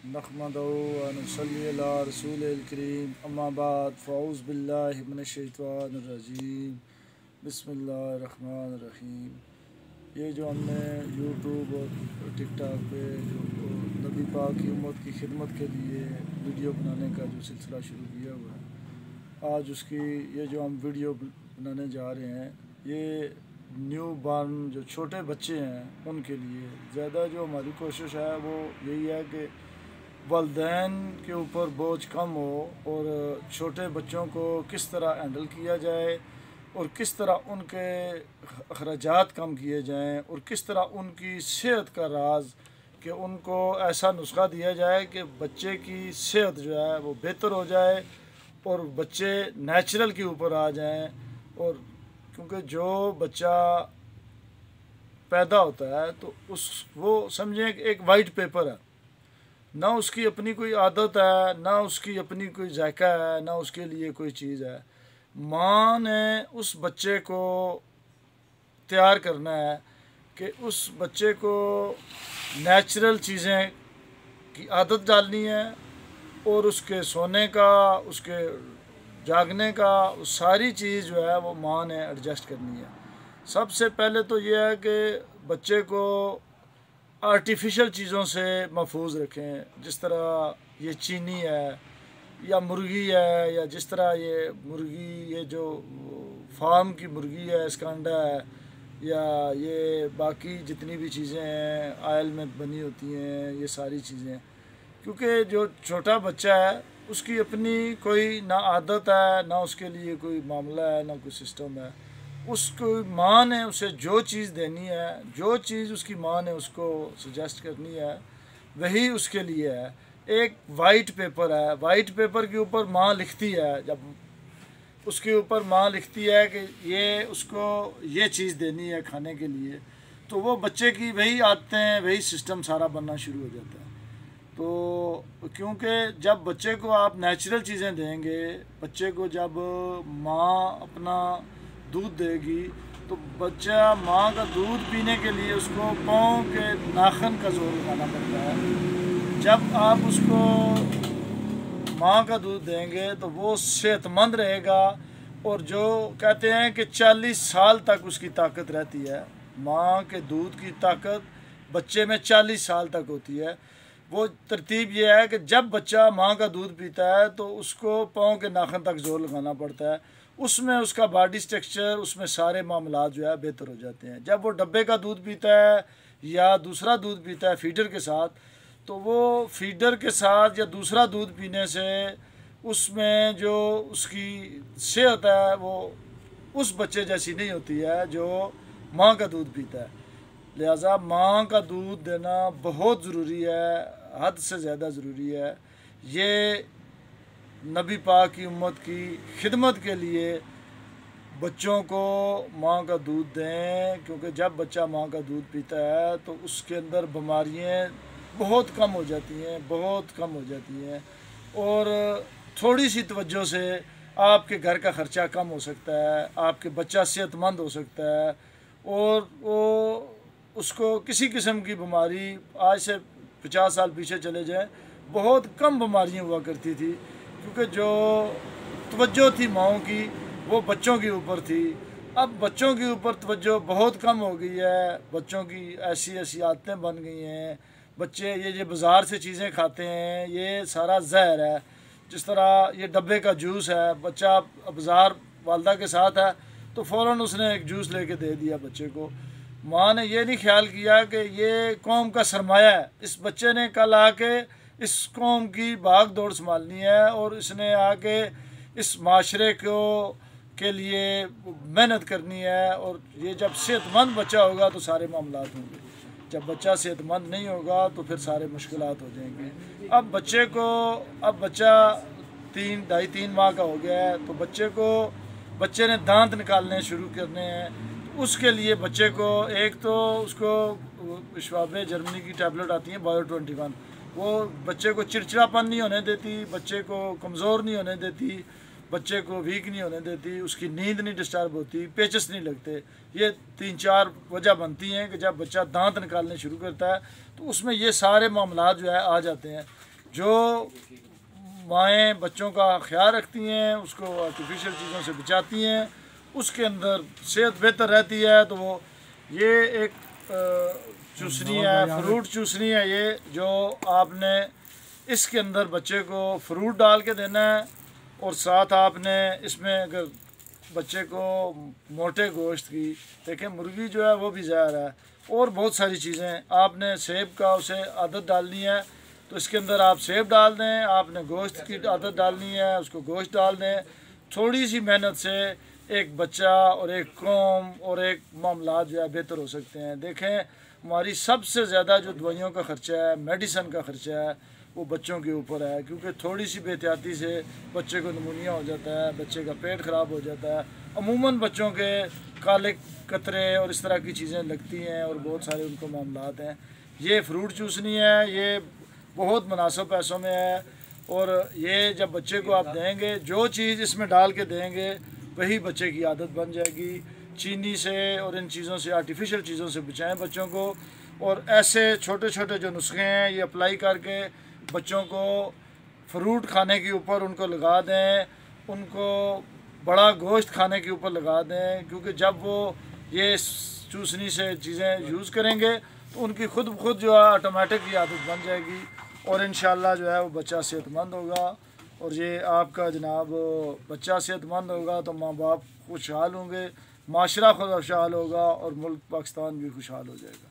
नहमदहु व नसल्ली अला रसूलिल करीम अम्मा बाद फ़अऊज़ु बिल्लाहि मिनश शैतानिर रजीम बिस्मिल्लाहिर रहमानिर रहीम। ये जो हमने यूट्यूब और टिकटॉक पे जो नबी पाक की उम्मत की खिदमत के लिए वीडियो बनाने का जो सिलसिला शुरू किया हुआ है, आज उसकी ये जो हम वीडियो बनाने जा रहे हैं, ये न्यू बॉर्न जो छोटे बच्चे हैं उनके लिए ज़्यादा जो हमारी कोशिश है वो यही है कि वालिदैन के ऊपर बोझ कम हो और छोटे बच्चों को किस तरह हैंडल किया जाए और किस तरह उनके अखराजात कम किए जाएं और किस तरह उनकी सेहत का राज कि उनको ऐसा नुस्खा दिया जाए कि बच्चे की सेहत जो है वो बेहतर हो जाए और बच्चे नेचुरल के ऊपर आ जाएं। और क्योंकि जो बच्चा पैदा होता है तो वो समझें कि एक वाइट पेपर है, ना उसकी अपनी कोई आदत है, ना उसकी अपनी कोई जायका है, ना उसके लिए कोई चीज़ है। माँ ने उस बच्चे को तैयार करना है कि उस बच्चे को नेचुरल चीज़ें की आदत डालनी है और उसके सोने का, उसके जागने का, उस सारी चीज़ जो है वो माँ ने एडजस्ट करनी है। सबसे पहले तो ये है कि बच्चे को आर्टिफिशियल चीज़ों से महफूज रखें, जिस तरह ये चीनी है या मुर्गी है, या जिस तरह ये मुर्गी, ये जो फार्म की मुर्गी है इसका अंडा है, या ये बाकी जितनी भी चीज़ें हैं ऑयल में बनी होती हैं, ये सारी चीज़ें। क्योंकि जो छोटा बच्चा है उसकी अपनी कोई ना आदत है, ना उसके लिए कोई मामला है, ना कोई सिस्टम है। उसको माँ ने उसे जो चीज़ देनी है, जो चीज़ उसकी माँ ने उसको सजेस्ट करनी है, वही उसके लिए है। एक वाइट पेपर है, वाइट पेपर के ऊपर माँ लिखती है, जब उसके ऊपर माँ लिखती है कि ये उसको ये चीज़ देनी है खाने के लिए, तो वो बच्चे की वही आदतें, वही सिस्टम सारा बनना शुरू हो जाता है। तो क्योंकि जब बच्चे को आप नेचुरल चीज़ें देंगे, बच्चे को जब माँ अपना दूध देगी तो बच्चा माँ का दूध पीने के लिए उसको पाँव के नाखून का जोर लगाना पड़ता है। जब आप उसको माँ का दूध देंगे तो वो सेहतमंद रहेगा और जो कहते हैं कि 40 साल तक उसकी ताकत रहती है। माँ के दूध की ताकत बच्चे में 40 साल तक होती है। वो तरतीब ये है कि जब बच्चा माँ का दूध पीता है तो उसको पाँव के नाखून तक जोर लगाना पड़ता है, उसमें उसका बॉडी स्ट्रक्चर, उसमें सारे मामलात जो है बेहतर हो जाते हैं। जब वो डब्बे का दूध पीता है या दूसरा दूध पीता है फीडर के साथ, तो वो फीडर के साथ या दूसरा दूध पीने से उसमें जो उसकी सेहत है वो उस बच्चे जैसी नहीं होती है जो माँ का दूध पीता है। लिहाजा माँ का दूध देना बहुत ज़रूरी है, हद से ज़्यादा ज़रूरी है। ये नबी पाक की उम्मत की खिदमत के लिए बच्चों को माँ का दूध दें, क्योंकि जब बच्चा माँ का दूध पीता है तो उसके अंदर बीमारियाँ बहुत कम हो जाती हैं, बहुत कम हो जाती हैं। और थोड़ी सी तवज्जो से आपके घर का ख़र्चा कम हो सकता है, आपके बच्चा सेहतमंद हो सकता है और वो उसको किसी किस्म की बीमारी, आज से 50 साल पीछे चले जाएं, बहुत कम बीमारियाँ हुआ करती थी, क्योंकि जो तवज्जो थी माँओं की वो बच्चों के ऊपर थी। अब बच्चों के ऊपर तवज्जो बहुत कम हो गई है, बच्चों की ऐसी ऐसी आदतें बन गई हैं। बच्चे ये बाज़ार से चीज़ें खाते हैं, ये सारा जहर है। जिस तरह ये डब्बे का जूस है, बच्चा बाज़ार वालदा के साथ है तो फ़ौरन उसने एक जूस लेके दे दिया बच्चे को। माँ ने ये नहीं ख्याल किया कि ये कौम का सरमाया है, इस बच्चे ने कल आके इस कौम की भाग दौड़ संभालनी है और इसने आके इस माशरे को के लिए मेहनत करनी है। और ये जब सेहतमंद बच्चा होगा तो सारे मामलात होंगे, जब बच्चा सेहतमंद नहीं होगा तो फिर सारे मुश्किलात हो जाएंगे। अब बच्चा 3 माह का हो गया है तो बच्चे ने दांत निकालने शुरू करने हैं। तो उसके लिए बच्चे को एक तो उसको विश्वाबे जर्मनी की टैबलेट आती है बायो 21, वो बच्चे को चिड़चिड़ापन नहीं होने देती, बच्चे को कमज़ोर नहीं होने देती, बच्चे को वीक नहीं होने देती, उसकी नींद नहीं डिस्टर्ब होती, पेचस नहीं लगते। ये 3-4 वजह बनती हैं कि जब बच्चा दांत निकालने शुरू करता है तो उसमें ये सारे मामलात जो है आ जाते हैं। जो माएँ बच्चों का ख्याल रखती हैं, उसको आर्टिफिशियल चीज़ों से बचाती हैं, उसके अंदर सेहत बेहतर रहती है। तो वो ये एक चूसनी है, फ्रूट चूसनी है ये, जो आपने इसके अंदर बच्चे को फ्रूट डाल के देना है। और साथ आपने इसमें अगर बच्चे को मोटे गोश्त की, देखें मुर्गी जो है वो भी ज़हर है, और बहुत सारी चीज़ें, आपने सेब का उसे आदत डालनी है तो इसके अंदर आप सेब डाल दें। आपने गोश्त की आदत डालनी है, उसको गोश्त डाल दें। थोड़ी सी मेहनत से एक बच्चा और एक कौम और एक मामला जो है बेहतर हो सकते हैं। देखें हमारी सबसे ज़्यादा जो दवाइयों का ख़र्चा है, मेडिसन का ख़र्चा है, वो बच्चों के ऊपर है, क्योंकि थोड़ी सी बेहतियाती से बच्चे को निमोनिया हो जाता है, बच्चे का पेट ख़राब हो जाता है। अमूमन बच्चों के काले कतरे और इस तरह की चीज़ें लगती हैं और बहुत सारे उनको मामलात हैं। ये फ्रूट चूसनी है, ये बहुत मुनासिब पैसों में है। और ये जब बच्चे को आप देंगे, जो चीज़ इसमें डाल के देंगे वही बच्चे की आदत बन जाएगी। चीनी से और इन चीज़ों से, आर्टिफिशियल चीज़ों से बचाएं बच्चों को। और ऐसे छोटे छोटे जो नुस्खे हैं ये अप्लाई करके बच्चों को फ्रूट खाने के ऊपर उनको लगा दें, उनको बड़ा गोश्त खाने के ऊपर लगा दें, क्योंकि जब वो ये चूसनी से चीज़ें यूज़ करेंगे तो उनकी खुद ब खुद जो है ऑटोमेटिक ये आदत बन जाएगी और इंशाअल्लाह जो है वो बच्चा सेहतमंद होगा। और ये आपका जनाब बच्चा सेहतमंद होगा तो माँ बाप खुशहाल होंगे, माशरा खुशहाल होगा और मुल्क पाकिस्तान भी खुशहाल हो जाएगा।